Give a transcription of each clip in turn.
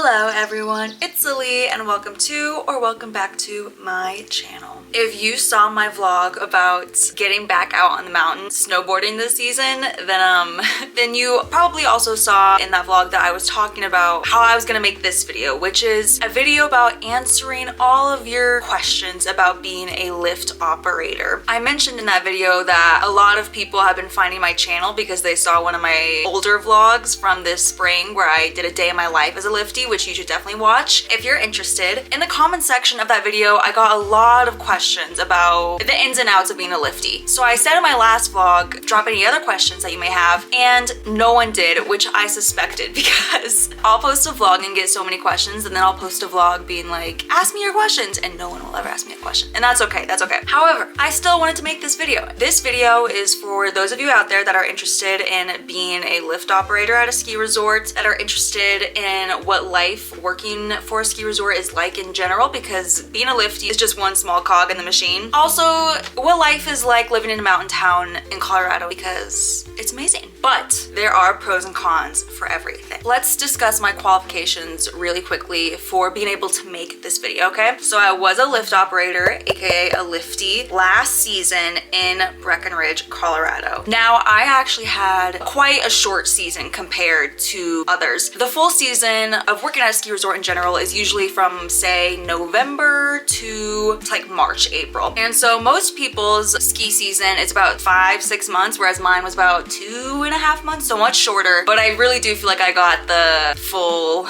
Hello everyone, it's Lily and welcome to or welcome back to my channel. If you saw my vlog about getting back out on the mountain snowboarding this season, then you probably also saw in that vlog that I was talking about how I was gonna make this video, which is a video about answering all of your questions about being a lift operator. I mentioned in that video that a lot of people have been finding my channel because they saw one of my older vlogs from this spring where I did a day in my life as a lifty, which you should definitely watch if you're interested. In the comment section of that video, I got a lot of questions about the ins and outs of being a lifty. So I said in my last vlog, drop any other questions that you may have, and no one did, which I suspected because I'll post a vlog and get so many questions, and then I'll post a vlog being like, ask me your questions, and no one will ever ask me a question. And that's okay, that's okay. However, I still wanted to make this video. This video is for those of you out there that are interested in being a lift operator at a ski resort, that are interested in what life working for a ski resort is like in general, because being a lifty is just one small cog in the machine. Also, what life is like living in a mountain town in Colorado, because it's amazing. But there are pros and cons for everything. Let's discuss my qualifications really quickly for being able to make this video, okay? So I was a lift operator, aka a lifty, last season in Breckenridge, Colorado. Now, I actually had quite a short season compared to others. The full season of working at a ski resort in general is usually from, say, November to like March, April. And so most people's ski season is about 5-6 months, whereas mine was about 2.5 months, so much shorter. But I really do feel like I got the full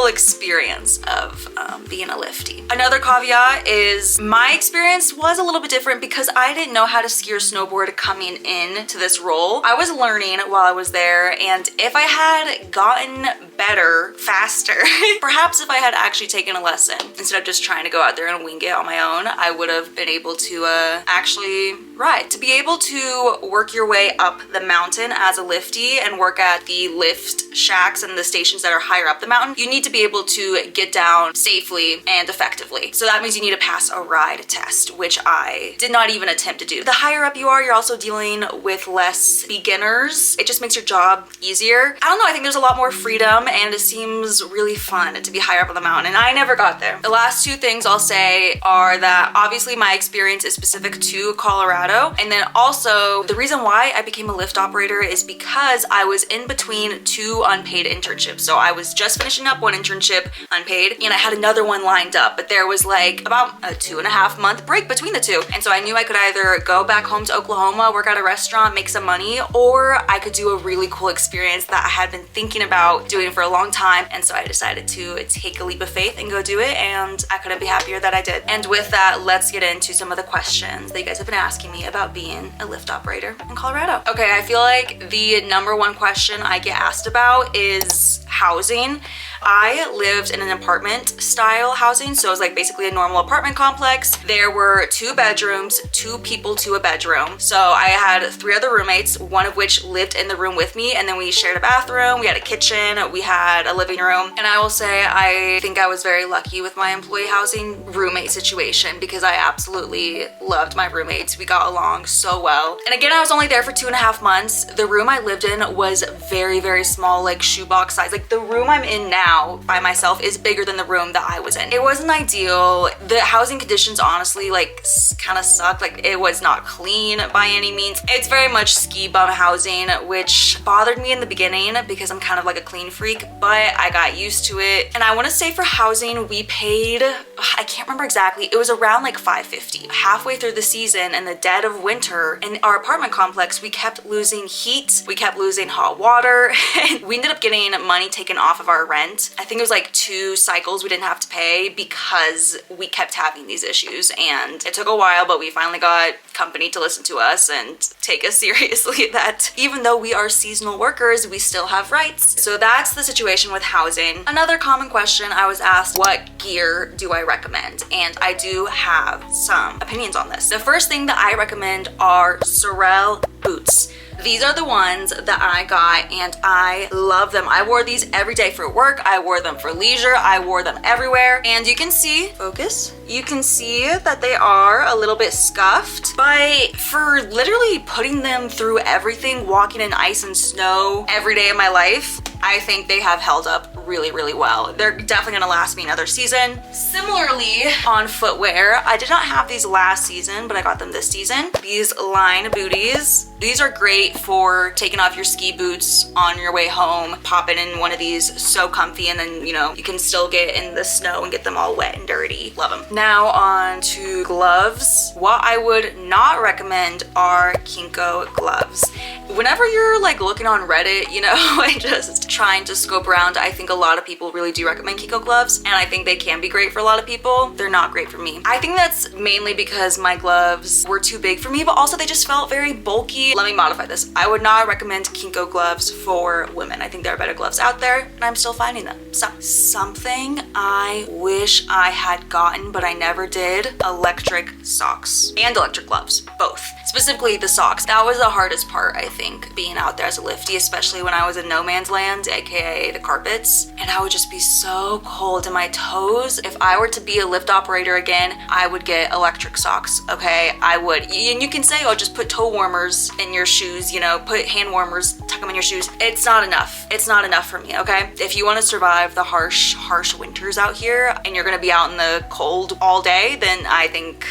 experience of being a lifty. Another caveat is my experience was a little bit different because I didn't know how to ski or snowboard coming in to this role. I was learning while I was there, and if I had gotten better faster, perhaps if I had actually taken a lesson instead of just trying to go out there and wing it on my own, I would have been able to actually ride. To be able to work your way up the mountain as a lifty and work at the lift shacks and the stations that are higher up the mountain, you need to be able to get down safely and effectively. So that means you need to pass a ride test, which I did not even attempt to do. The higher up you are, you're also dealing with less beginners. It just makes your job easier. I don't know, I think there's a lot more freedom and it seems really fun to be higher up on the mountain, and I never got there. The last two things I'll say are that obviously my experience is specific to Colorado, and then also the reason why I became a lift operator is because I was in between two unpaid internships. So I was just finishing up one internship unpaid and I had another one lined up, but there was like about a 2.5 month break between the two. And so I knew I could either go back home to Oklahoma, work at a restaurant, make some money, or I could do a really cool experience that I had been thinking about doing for a long time. And so I decided to take a leap of faith and go do it, and I couldn't be happier that I did. And with that, let's get into some of the questions that you guys have been asking me about being a lift operator in Colorado. Okay, I feel like the number one question I get asked about is housing. I lived in an apartment style housing, so it was like basically a normal apartment complex. There were 2 bedrooms, 2 people to a bedroom. So I had 3 other roommates, one of which lived in the room with me, and then we shared a bathroom, we had a kitchen, we had a living room. And I will say I think I was very lucky with my employee housing roommate situation because I absolutely loved my roommates. We got along so well. And again, I was only there for 2.5 months. The room I lived in was very, very small, like shoebox size. Like the room I'm in now by myself is bigger than the room that I was in. It wasn't ideal. The housing conditions honestly like kind of sucked. Like it was not clean by any means. It's very much ski bum housing, which bothered me in the beginning because I'm kind of like a clean freak, but I got used to it. And I want to say for housing, we paid, I can't remember exactly, it was around like $5.50. Halfway through the season in the dead of winter in our apartment complex, we kept losing heat, we kept losing hot water, and we ended up getting money taken off of our rent. I think it was like 2 cycles we didn't have to pay because we kept having these issues, and it took a while, but we finally got company to listen to us and take us seriously that even though we are seasonal workers, we still have rights. So that's the situation with housing. Another common question I was asked, what gear do I recommend? And I do have some opinions on this. The first thing that I recommend are Sorel boots. These are the ones that I got and I love them. I wore these every day for work. I wore them for leisure. I wore them everywhere. And you can see, focus, you can see that they are a little bit scuffed, but for literally putting them through everything, walking in ice and snow every day of my life, I think they have held up really, really well. They're definitely gonna last me another season. Similarly, on footwear, I did not have these last season, but I got them this season. These line booties. These are great for taking off your ski boots on your way home, popping in one of these, so comfy, and then, you know, you can still get in the snow and get them all wet and dirty. Love them. Now on to gloves. What I would not recommend are Kinko gloves. Whenever you're like looking on Reddit, you know, and just trying to scope around, I think a lot of people really do recommend Kinko gloves, and I think they can be great for a lot of people. They're not great for me. I think that's mainly because my gloves were too big for me, but also they just felt very bulky. Let me modify this. I would not recommend Kinko gloves for women. I think there are better gloves out there, and I'm still finding them. So, something I wish I had gotten, but I never did, electric socks and electric gloves, both. Specifically the socks. That was the hardest part, I think, being out there as a lifty, especially when I was in no man's land, aka the carpets, and I would just be so cold in my toes. If I were to be a lift operator again, I would get electric socks, okay? I would. And you can say, oh, just put toe warmers in your shoes, you know, put hand warmers, tuck them in your shoes. It's not enough. It's not enough for me, okay? If you want to survive the harsh winters out here and you're gonna be out in the cold all day, then I think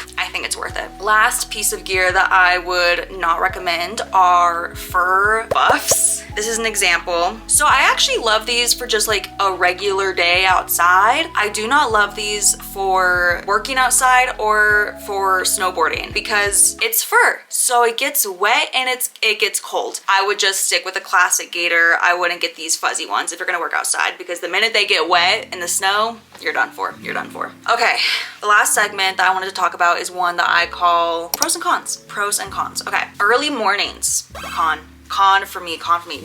it's worth it. Last piece of gear that I would not recommend are fur buffs. This is an example. So I actually love these for just like a regular day outside. I do not love these for working outside or for snowboarding because it's fur. So it gets wet and it gets cold. I would just stick with a classic gaiter. I wouldn't get these fuzzy ones if you're gonna work outside, because the minute they get wet in the snow, you're done for. You're done for. Okay, the last segment that I wanted to talk about is one that I call pros and cons. Pros and cons. Okay, early mornings. Con for me.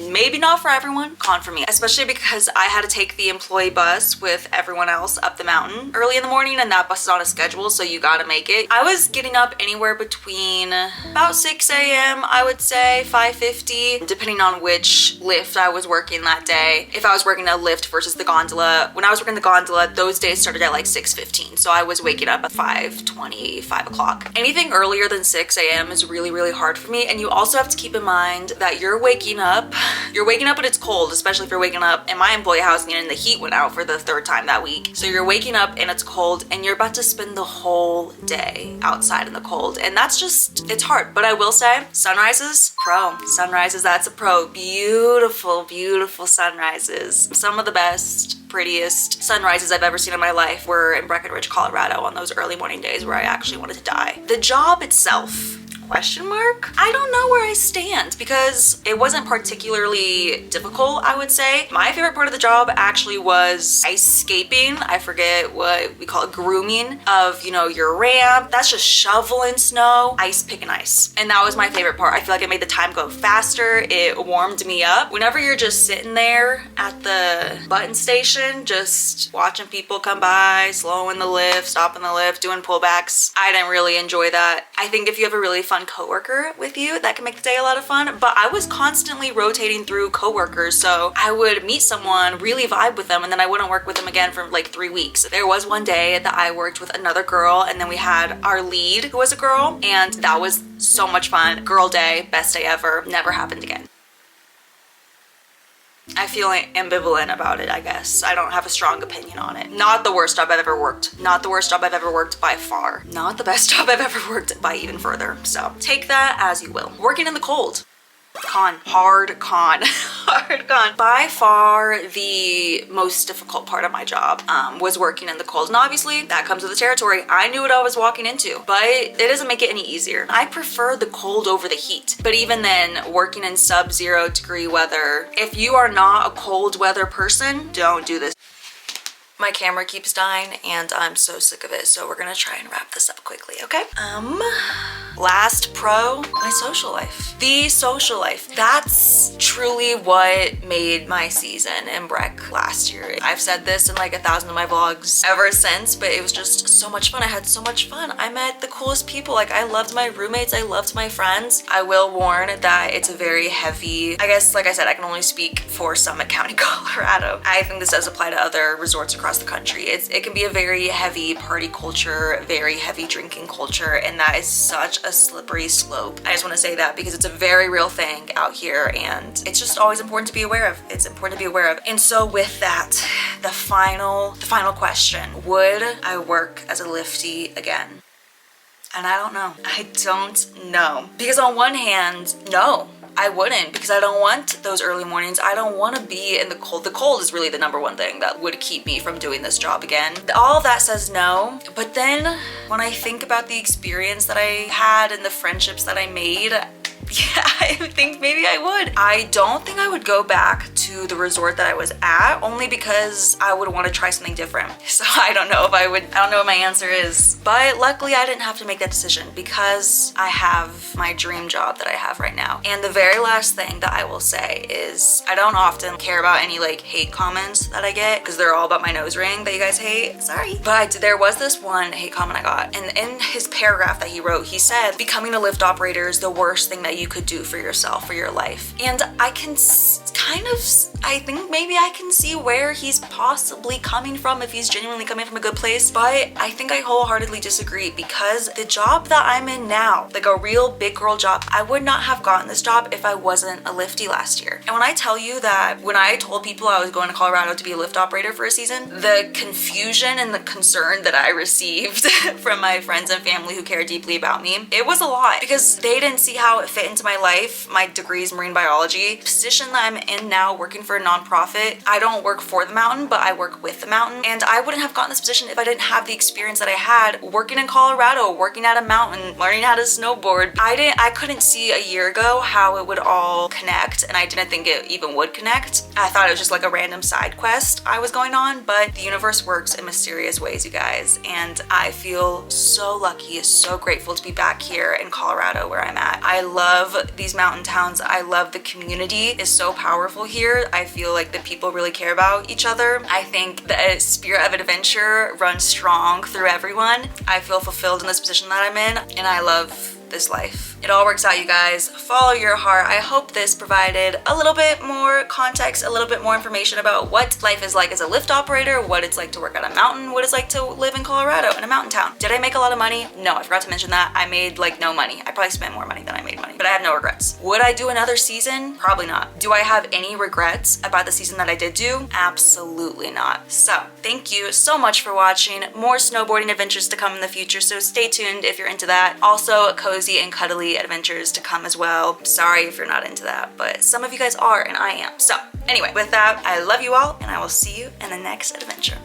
Maybe not for everyone, con for me. Especially because I had to take the employee bus with everyone else up the mountain early in the morning, and that bus is on a schedule, so you gotta make it. I was getting up anywhere between about 6 a.m., I would say, 5:50, depending on which lift I was working that day. If I was working a lift versus the gondola. When I was working the gondola, those days started at like 6:15, so I was waking up at 5:20, 5 o'clock. Anything earlier than 6 a.m. is really, really hard for me, and you also have to keep in mind that you're waking up when it's cold, especially if you're waking up in my employee housing and the heat went out for the 3rd time that week. So you're waking up and it's cold and you're about to spend the whole day outside in the cold. And that's just, it's hard. But I will say, sunrises, pro. Sunrises, that's a pro. Beautiful, beautiful sunrises. Some of the best, prettiest sunrises I've ever seen in my life were in Breckenridge, Colorado on those early morning days where I actually wanted to die. The job itself, question mark? I don't know where I stand because it wasn't particularly difficult, I would say. My favorite part of the job actually was ice scaping. I forget what we call it, grooming of, you know, your ramp. That's just shoveling snow, ice picking ice. And that was my favorite part. I feel like it made the time go faster. It warmed me up. Whenever you're just sitting there at the button station, just watching people come by, slowing the lift, stopping the lift, doing pullbacks, I didn't really enjoy that. I think if you have a really fun coworker with you, that can make the day a lot of fun, but I was constantly rotating through coworkers, so I would meet someone, really vibe with them, and then I wouldn't work with them again for like 3 weeks. There was one day that I worked with another girl, and then we had our lead who was a girl, and that was so much fun. Girl day, best day ever, never happened again. I feel ambivalent about it, I guess. I don't have a strong opinion on it. Not the worst job I've ever worked. Not the worst job I've ever worked by far. Not the best job I've ever worked by even further. So take that as you will. Working in the cold. Con. Hard con. Hard con. By far the most difficult part of my job was working in the cold. And obviously that comes with the territory. I knew what I was walking into, but it doesn't make it any easier. I prefer the cold over the heat. But even then, working in sub-zero degree weather, if you are not a cold weather person, don't do this. My camera keeps dying and I'm so sick of it, so we're gonna try and wrap this up quickly, okay? Last pro, my social life. The social life. That's truly what made my season in Breck last year. I've said this in like 1,000 of my vlogs ever since, but it was just so much fun. I had so much fun. I met the coolest people. Like, I loved my roommates, I loved my friends. I will warn that it's a very heavy, I guess, like I said, I can only speak for Summit County, Colorado. I think this does apply to other resorts across across the country. It can be a very heavy party culture, very heavy drinking culture, and that is such a slippery slope. I just want to say that because it's a very real thing out here, and it's just always important to be aware of. It's important to be aware of. And so with that, the final question, would I work as a lifty again? And I don't know. I don't know. Because on one hand, no, I wouldn't, because I don't want those early mornings. I don't want to be in the cold. The cold is really the number one thing that would keep me from doing this job again. All of that says no. But then when I think about the experience that I had and the friendships that I made, yeah, I think maybe I would. I don't think I would go back to the resort that I was at, only because I would want to try something different. So I don't know if I would. I don't know what my answer is. But luckily I didn't have to make that decision because I have my dream job that I have right now. And the very last thing that I will say is I don't often care about any like hate comments that I get because they're all about my nose ring that you guys hate. Sorry. But there was this one hate comment I got, and in his paragraph that he wrote, he said, becoming a Lyft operator is the worst thing that you could do for yourself, for your life. And I can I think maybe I can see where he's possibly coming from, if he's genuinely coming from a good place, but I think I wholeheartedly disagree, because the job that I'm in now, like a real big girl job, I would not have gotten this job if I wasn't a lifty last year. And when I tell you that when I told people I was going to Colorado to be a Lyft operator for a season, the confusion and the concern that I received from my friends and family who care deeply about me, it was a lot, because they didn't see how it fit into my life. My degree is marine biology. The position that I'm in now, working for a nonprofit, I don't work for the mountain, but I work with the mountain. And I wouldn't have gotten this position if I didn't have the experience that I had working in Colorado, working at a mountain, learning how to snowboard. I couldn't see a year ago how it would all connect, and I didn't think it even would connect. I thought it was just like a random side quest I was going on, but the universe works in mysterious ways, you guys. And I feel so lucky, so grateful to be back here in Colorado where I'm at. I love these mountain towns. I love the community is so powerful here. I feel like the people really care about each other. I think the spirit of adventure runs strong through everyone. I feel fulfilled in this position that I'm in, and I love this life. It all works out, you guys. Follow your heart. I hope this provided a little bit more context, a little bit more information about what life is like as a Lyft operator, what it's like to work at a mountain, what it's like to live in Colorado in a mountain town. Did I make a lot of money? No, I forgot to mention that. I made like no money. I probably spent more money than I made money, but I have no regrets. Would I do another season? Probably not. Do I have any regrets about the season that I did do? Absolutely not. So thank you so much for watching. More snowboarding adventures to come in the future, so stay tuned if you're into that. Also, cozy and cuddly adventures to come as well. Sorry if you're not into that, but some of you guys are, and I am. So anyway, with that, I love you all, and I will see you in the next adventure.